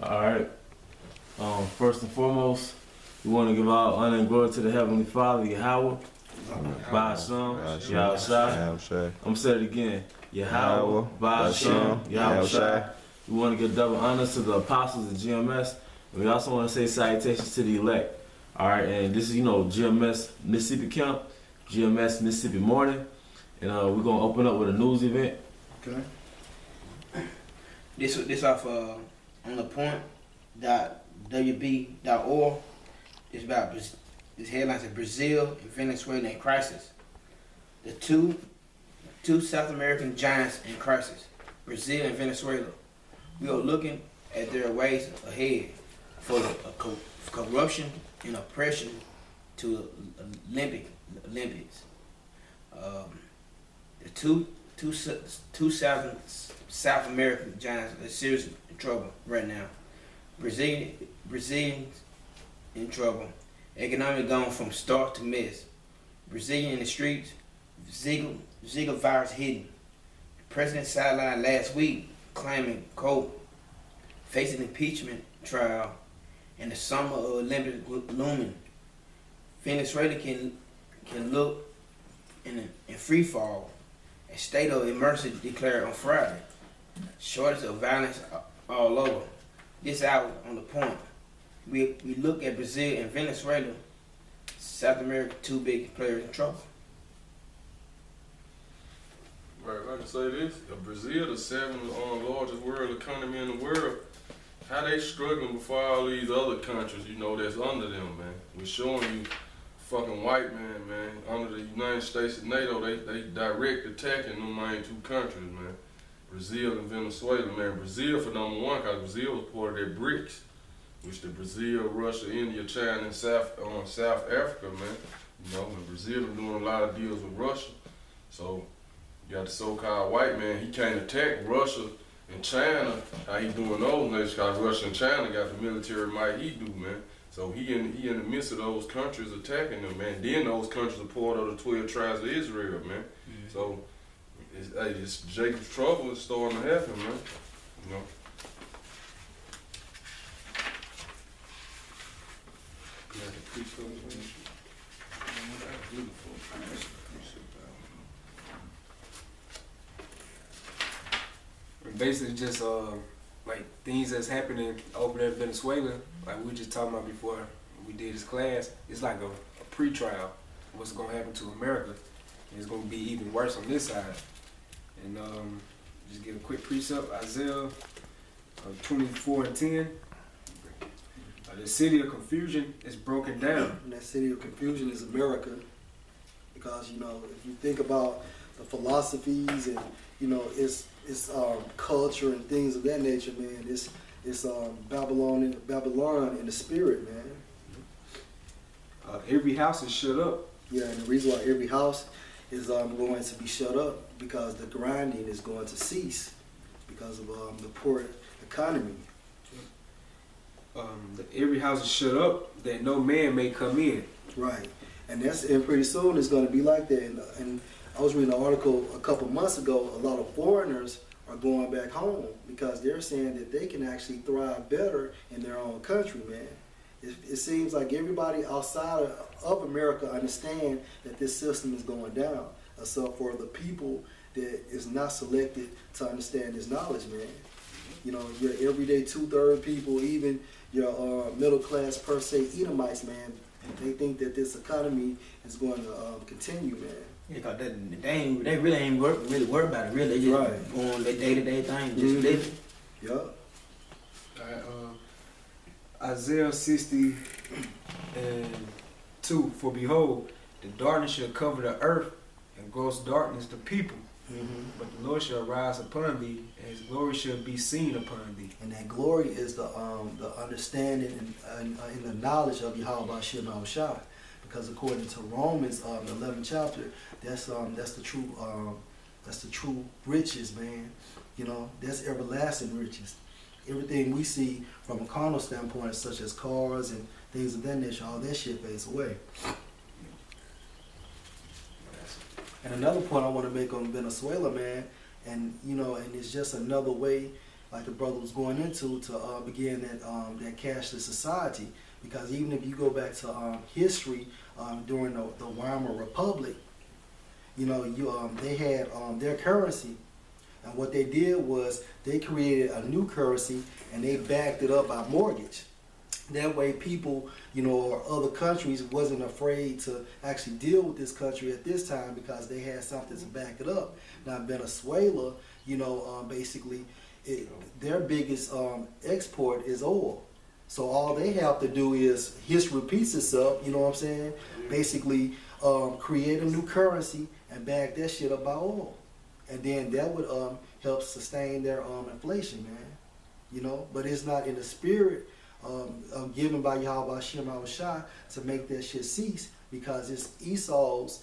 Alright. First and foremost, we want to give all honor and glory to the Heavenly Father, Yahweh, by Hashem, Yahushua. I'm going to say it again. Yahweh, by Hashem, Yahushua. We want to give double honors to the apostles of GMS. And we also want to say salutations to the elect. Alright, and this is, GMS Mississippi Camp, GMS Mississippi Morning. And we're going to open up with a news event. Okay. This off on the point.wb.org. It's about this headline says Brazil and Venezuela in crisis. The two South American giants in crisis, Brazil and Venezuela. We are looking at their ways ahead for corruption and oppression to Olympics. The two South American giants are seriously in trouble right now. Brazilians in trouble. Economy gone from start to mess. Brazilian in the streets. Zika virus hidden. The president sidelined last week, claiming quote, facing impeachment trial, and the summer of Olympics looming. Venezuela can look in free fall. A state of emergency declared on Friday. Shortage of violence all over. This hour on the point. We look at Brazil and Venezuela, South America, two big players in trouble. Right, if I can say this, Brazil, the seventh largest world economy in the world, how they struggling before all these other countries, that's under them, man. We're showing you fucking white man, under the United States and NATO, they direct attacking them main two countries, man. Brazil and Venezuela, man. Brazil for number one, because Brazil was part of that BRICS, which the Brazil, Russia, India, China, and South Africa, man. And Brazil been doing a lot of deals with Russia. So you got the so-called white man, he can't attack Russia and China, how he doing those nations, because Russia and China got the military might he do, man. So he in the midst of those countries attacking them, man. Then those countries are part of the 12 tribes of Israel, man. Mm-hmm. So it's Jacob's trouble is starting to happen, man. Basically just like things that's happening over there in Venezuela, like we were just talking about before we did this class, it's like a pre-trial. What's gonna happen to America? It's gonna be even worse on this side. And just give a quick precept, Isaiah 24:10. The city of confusion is broken down. And that city of confusion is America, because if you think about the philosophies and it's culture and things of that nature, man. It's Babylon in the spirit, man. Every house is shut up. Yeah, and the reason why every house is going to be shut up because the grinding is going to cease because of the poor economy. Every house is shut up that no man may come in. Right, and pretty soon it's going to be like that. And I was reading an article a couple months ago. A lot of foreigners are going back home because they're saying that they can actually thrive better in their own country, man. It seems like everybody outside of America understand that this system is going down, except for the people that is not selected to understand this knowledge, man. Your everyday 2/3 people, even your middle class per se Edomites, man, they think that this economy is going to continue, man. Yeah, cause they really ain't really worried about it. Really, they just on their day-to-day thing, just living. Yup. Isaiah 60:2. For behold, the darkness shall cover the earth, and gross darkness the people. Mm-hmm. But the Lord shall rise upon thee, and His glory shall be seen upon thee. And that glory is the understanding and the knowledge of Yahweh Shai. Because according to Romans, the 11th chapter, that's the true riches, man. That's everlasting riches. Everything we see from a carnal standpoint, such as cars and things of that nature, all that shit fades away. And another point I want to make on Venezuela, man, and and it's just another way like the brother was going into, to begin that cashless society. Because even if you go back to history during the Weimar Republic, you know, they had their currency, and what they did was they created a new currency and they backed it up by mortgage. That way people, you know, or other countries wasn't afraid to actually deal with this country at this time because they had something to back it up. Now Venezuela, you know, basically their biggest export is oil. So all they have to do is, history repeats itself, you know what I'm saying? Basically create a new currency and back that shit up by oil. And then that would help sustain their inflation, man. You know, but it's not in the spirit given by Yahweh Hashem Shah to make that shit cease, because it's Esau's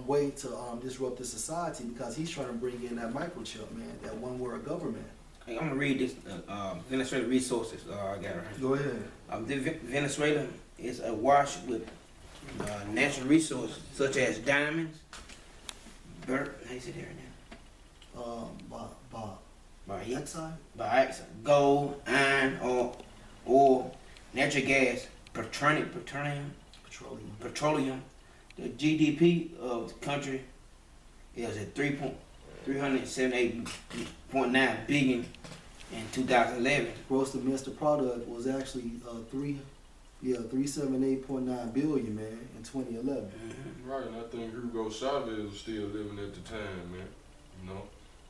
way to disrupt the society, because he's trying to bring in that microchip, man, that one world government. Hey, I'm gonna read this Venezuela resources. I got it right. Go ahead. Venezuela is awash with natural resources such as diamonds, how you say that right now? Bauxite, gold, iron, oil, natural gas, petroleum. The GDP of the country is at 378.9 billion in 2011. Gross domestic product was actually 378.9 billion, man, in 2011. Mm-hmm. Right, and I think Hugo Chavez was still living at the time, man. You know,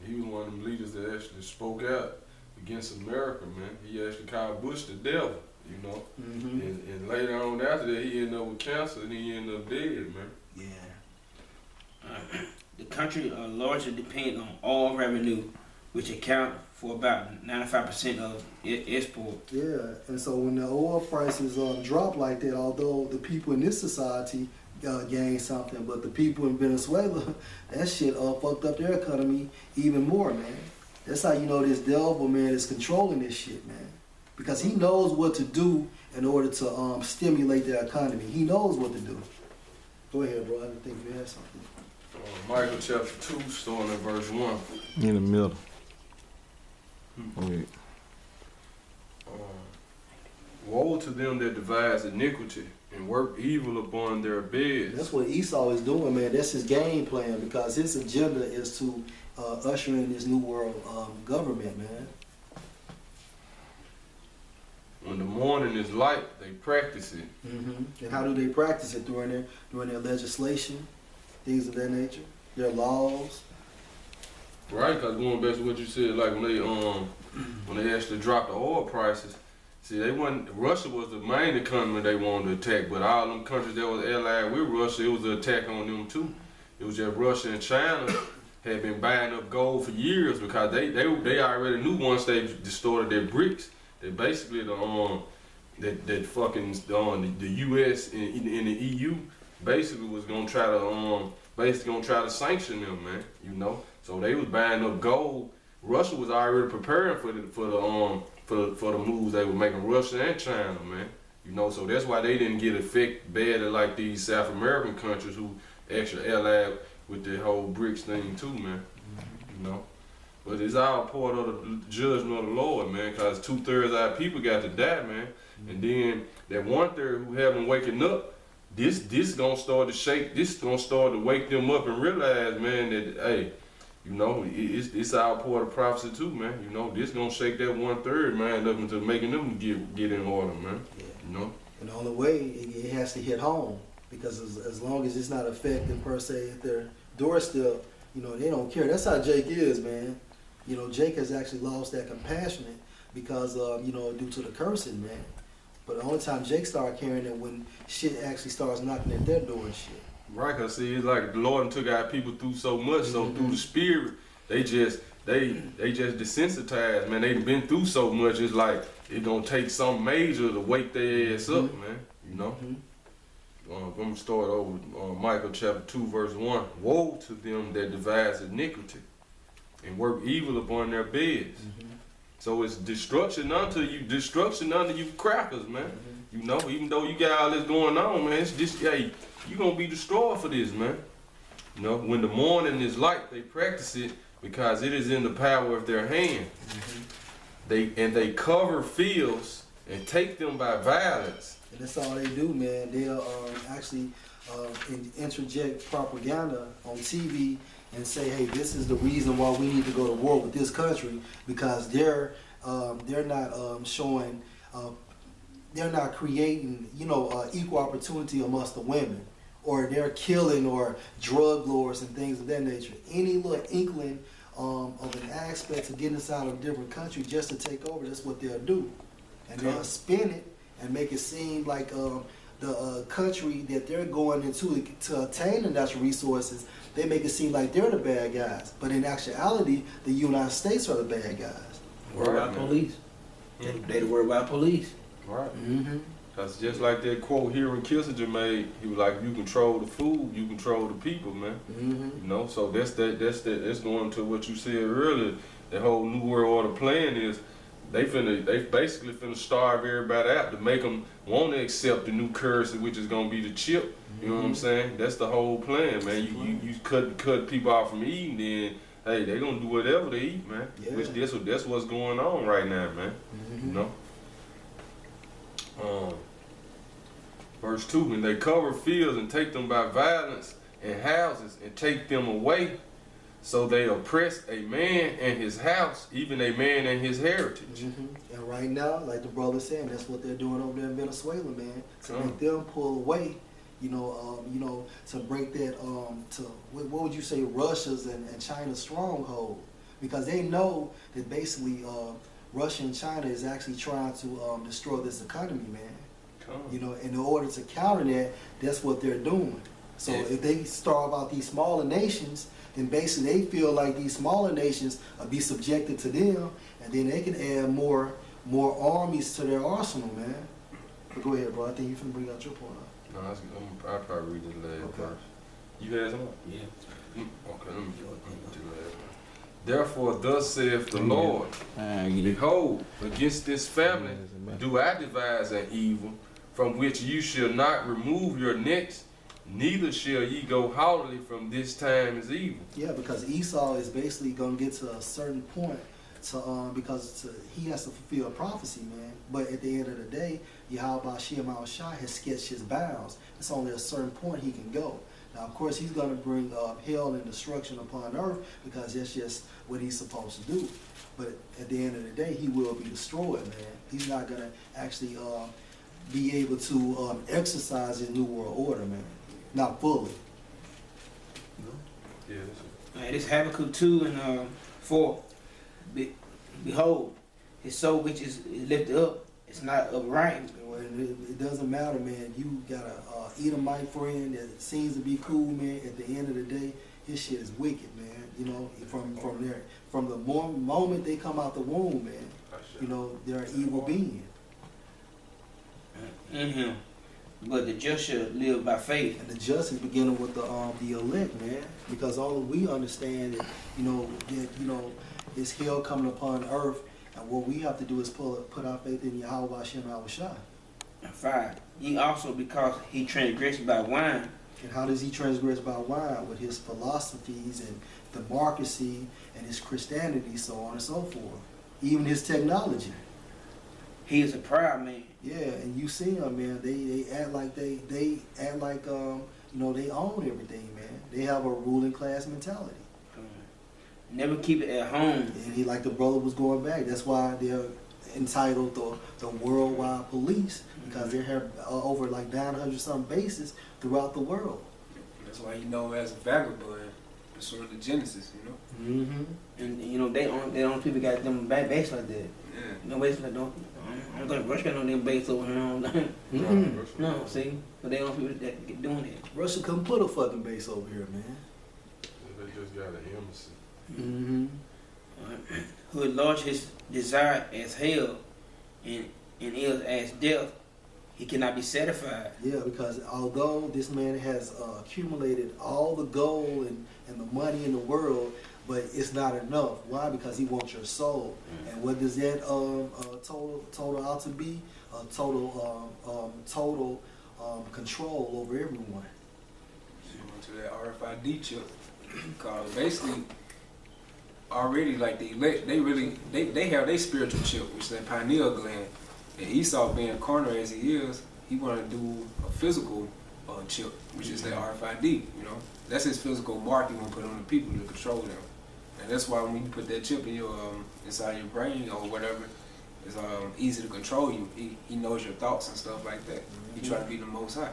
he was one of them leaders that actually spoke out against America, man. He actually called Bush the devil, you know. Mm-hmm. And later on after that, he ended up with cancer and he ended up dead, man. Yeah. The country largely depends on oil revenue, which account for about 95% of export. Yeah, and so when the oil prices drop like that, although the people in this society gain something, but the people in Venezuela, that shit fucked up their economy even more, man. That's how you know this devil, man, is controlling this shit, man. Because he knows what to do in order to stimulate their economy. He knows what to do. Go ahead, bro. I didn't think you had something. Michael chapter 2, starting at verse 1. In the middle. Okay. Woe to them that devise iniquity and work evil upon their beds. That's what Esau is doing, man. That's his game plan, because his agenda is to usher in this new world government, man. When the morning is light, they practice it. Mm-hmm. And how do they practice it? During their legislation, things of that nature, their laws. Right, because going back to what you said, like when they actually dropped the oil prices, see, Russia was the main economy they wanted to attack, but all them countries that was allied with Russia, it was an attack on them too. It was just Russia and China had been buying up gold for years, because they already knew once they distorted their bricks, that basically the U.S. and the EU basically was gonna try to sanction them, man. You know, so they was buying up gold. Russia was already preparing for the moves they were making, Russia and China, man. You know, so that's why they didn't get affected badly like these South American countries who actually allied with the whole BRICS thing too, man. You know, but it's all part of the judgment of the Lord, man. Because 2/3 of our people got to die, man, and then that 1/3 who haven't waking up. This gonna start to shake. This gonna start to wake them up and realize, man, that hey, you know, it's all part of prophecy too, man. You know, this gonna shake that 1/3 mind up into making them get in order, man. Yeah. You know. And the only way it has to hit home, because as long as it's not affecting per se at their doorstep, you know, they don't care. That's how Jake is, man. You know, Jake has actually lost that compassion because you know, due to the cursing, man. But the only time Jake started caring is when shit actually starts knocking at their door and shit. Right, cause see, it's like the Lord took our people through so much, so through the Spirit, they just desensitized, man. They've been through so much. It's like it's gonna take some major to wake their ass up, man. You know. I'm gonna start over with Michael chapter 2, verse 1. Woe to them that devise iniquity and work evil upon their beds. So it's destruction unto you crackers, man. You know, even though you got all this going on, man, it's just, hey, you gonna be destroyed for this, man. You know, when the morning is light, they practice it because it is in the power of their hand. They cover fields and take them by violence. And that's all they do, man. They'll actually interject propaganda on TV and say, hey, this is the reason why we need to go to war with this country, because they're not showing, they're not creating, equal opportunity amongst the women, or they're killing or drug lords and things of that nature. Any little inkling of an aspect of getting us out of a different country just to take over, that's what they'll do. And they'll spin it and make it seem like the country that they're going into to attain the natural resources, they make it seem like they're the bad guys. But in actuality, the United States are the bad guys. Worry about police. They worry about police. Right. Mm-hmm. That's just like that quote Henry Kissinger made. He was like, "You control the food, you control the people, man." Mm-hmm. So that's going to what you said earlier. The whole New World Order plan is they basically finna starve everybody out to make them want to accept the new currency, which is gonna be the chip. You know what I'm saying? That's the whole plan, man. You cut people off from eating, then hey, they gonna do whatever they eat, man. Yeah. Which that's what's going on right now, man. Mm-hmm. Verse 2, when they cover fields and take them by violence and houses and take them away, so they oppress a man and his house, even a man and his heritage. And right now, like the brother saying, that's what they're doing over there in Venezuela, man. To make them pull away, to break that, what would you say, Russia's and China's stronghold. Because they know that basically Russia and China is actually trying to destroy this economy, man. In order to counter that, that's what they're doing. So if they starve out these smaller nations, then basically they feel like these smaller nations will be subjected to them, and then they can add more armies to their arsenal, man. But go ahead, bro. I think you can bring out your point. No, I'll probably read this last verse. You had some? Yeah. Okay, let me do that. Therefore, thus saith the Lord, behold, against this family do I devise an evil, from which you shall not remove your necks, neither shall ye go haughtily from this time as evil. Yeah, because Esau is basically going to get to a certain point because he has to fulfill prophecy, man. But at the end of the day, Yahweh Shem Al-Shai has sketched his bounds. It's only a certain point he can go. Now, of course, he's going to bring hell and destruction upon earth because that's just what he's supposed to do. But at the end of the day, he will be destroyed, man. He's not going to actually be able to exercise his new world order, man. Not fully. Yeah. This Habakkuk 2 and 4. Behold, his soul which is lifted up, it's not upright. It doesn't matter, man. You got a Edomite friend that seems to be cool, man. At the end of the day, his shit is wicked, man. From the moment they come out the womb, man, they're an evil being. In him. But the just shall live by faith. And the just is beginning with the elect, man. Because all we understand that, is hell coming upon earth, and what we have to do is put our faith in Yahweh Shem Al-Shai. 5. Ye also, because he transgressed by wine. And how does he transgress by wine? With his philosophies and democracy and his Christianity, so on and so forth. Even his technology. He is a proud man. Yeah, and you see them, man. They act like they act like they own everything, man. They have a ruling class mentality. Never keep it at home. And like the brother was going back. That's why they're entitled the worldwide police, because they have over like 900 some bases throughout the world. That's why he known as a vagabond. That's sort of the genesis, And they don't people got them base like that. Yeah. No base like I'm gonna rush on them base over here. No, see, but they don't people that get doing it. Russia couldn't put a fucking base over here, man. They just got an embassy. Who enlarged his desire as hell and is as death, he cannot be satisfied. Yeah, because although this man has accumulated all the gold and the money in the world, but it's not enough. Why? Because he wants your soul. And what does that total out to be? Total control over everyone. So to that RFID chip, because basically already like the elect, they have their spiritual chip, which is that pineal gland. And Esau, being carnal as he is, he want to do a physical chip, which is that RFID. You know, that's his physical mark he want to put on the people to control them. And that's why when you put that chip in your inside your brain or whatever, it's easy to control you. He knows your thoughts and stuff like that. He try to be the Most High.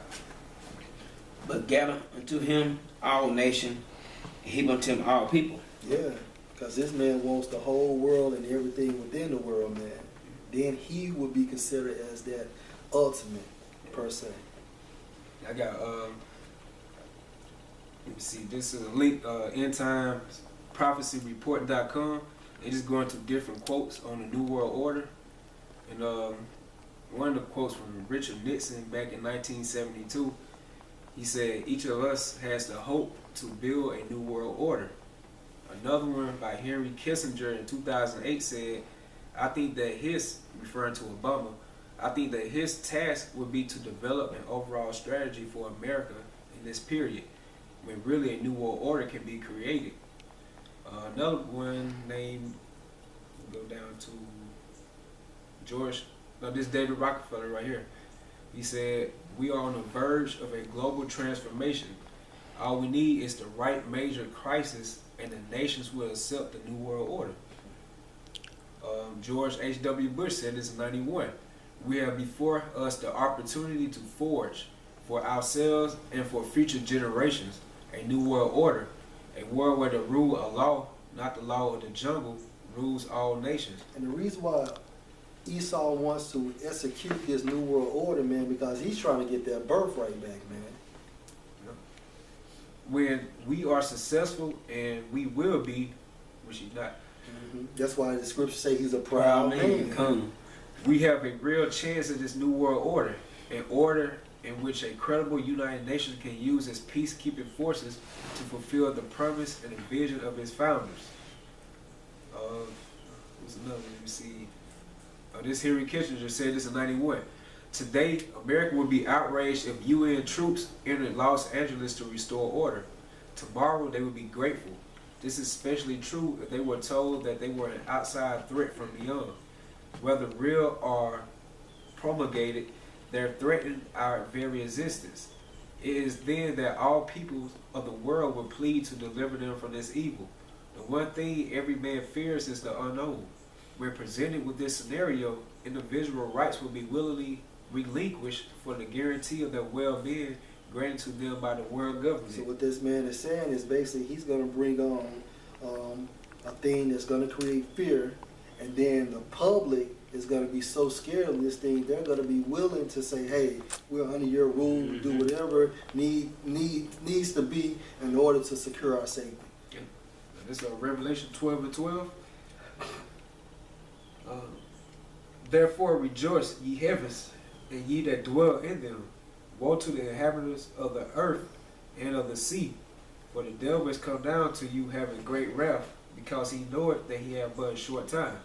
But gather unto him all nation, and he unto him all people. Yeah, because this man wants the whole world and everything within the world, man. Then he would be considered as that ultimate per se. I got let me see. This is a link, endtimesprophecy.report.com. They just going through different quotes on the New World Order, and one of the quotes from Richard Nixon back in 1972. He said, "Each of us has the hope to build a new world order." Another one by Henry Kissinger in 2008 said, "I think that referring to Obama, I think that his task would be to develop an overall strategy for America in this period, when really a new world order can be created." Another one named, go down to this David Rockefeller right here. He said, "We are on the verge of a global transformation. All we need is the right major crisis, and the nations will accept the new world order." George H.W. Bush said this in 91. "We have before us the opportunity to forge for ourselves and for future generations a new world order, a world where the rule of law, not the law of the jungle, rules all nations." And the reason why Esau wants to execute this new world order, man, because he's trying to get that birthright back, man. When we are successful, and we will be, which he's not. That's why the scriptures say he's a proud man. We have a real chance at this new world order, an order in which a credible United Nations can use its peacekeeping forces to fulfill the promise and the vision of its founders. What's another? Let me see. This Henry Kissinger said this in 91. "Today, America would be outraged if UN troops entered Los Angeles to restore order. Tomorrow, they would be grateful. This is especially true if they were told that they were an outside threat from beyond. Whether real or promulgated, they're threatening our very existence. It is then that all peoples of the world will plead to deliver them from this evil. The one thing every man fears is the unknown. When presented with this scenario, individual rights will be willingly relinquished for the guarantee of their well-being granted to them by the world government." So what this man is saying is basically he's going to bring on a thing that's going to create fear, and then the public is going to be so scared of this thing, they're going to be willing to say, "Hey, we're under your rule, do whatever needs to be in order to secure our safety." Yeah. This is Revelation 12:12. "Therefore rejoice, ye heavens, and ye that dwell in them. Woe to the inhabitants of the earth and of the sea, for the devil is come down to you having great wrath, because he knoweth that he hath but a short time."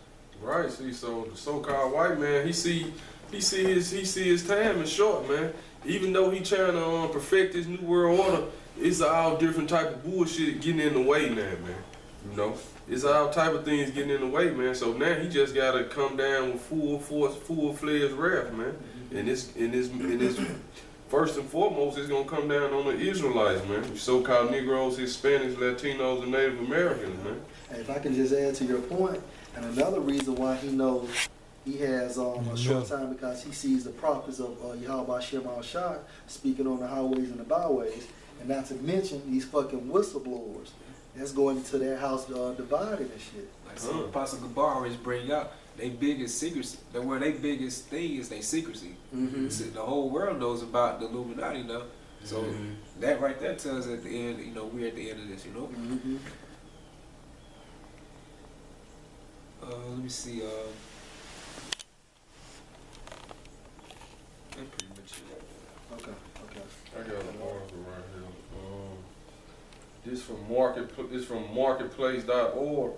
Right. See, so the so-called white man, he see his time is short, man. Even though he trying to perfect his new world order, it's all different type of bullshit getting in the way now, man. You know, it's all type of things getting in the way, man. So now he just gotta come down with full force, full-fledged wrath, man. And this first and foremost, it's gonna come down on the Israelites, man. So-called Negroes, Hispanics, Latinos, and Native Americans, man. And if I can just add to your point, and another reason why he knows he has a short time, because he sees the prophets of Yahweh Shem al-Shah speaking on the highways and the byways, and not to mention these fucking whistleblowers that's going into their house dividing and shit. Like some Apostle Gabar always bring out, their biggest secrecy, their biggest thing is their secrecy. The whole world knows about the Illuminati now. So that right there tells us at the end, you know, we're at the end of this, you know. Let me see. That's pretty much it. Okay. I got an article right here. This from marketplace.org,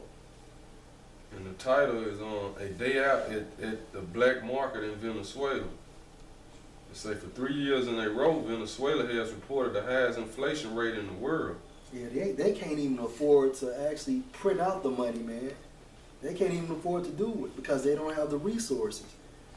and the title is on a day out at the black market in Venezuela. They say for 3 years in a row, Venezuela has reported the highest inflation rate in the world. Yeah, they can't even afford to actually print out the money, man. They can't even afford to do it because they don't have the resources.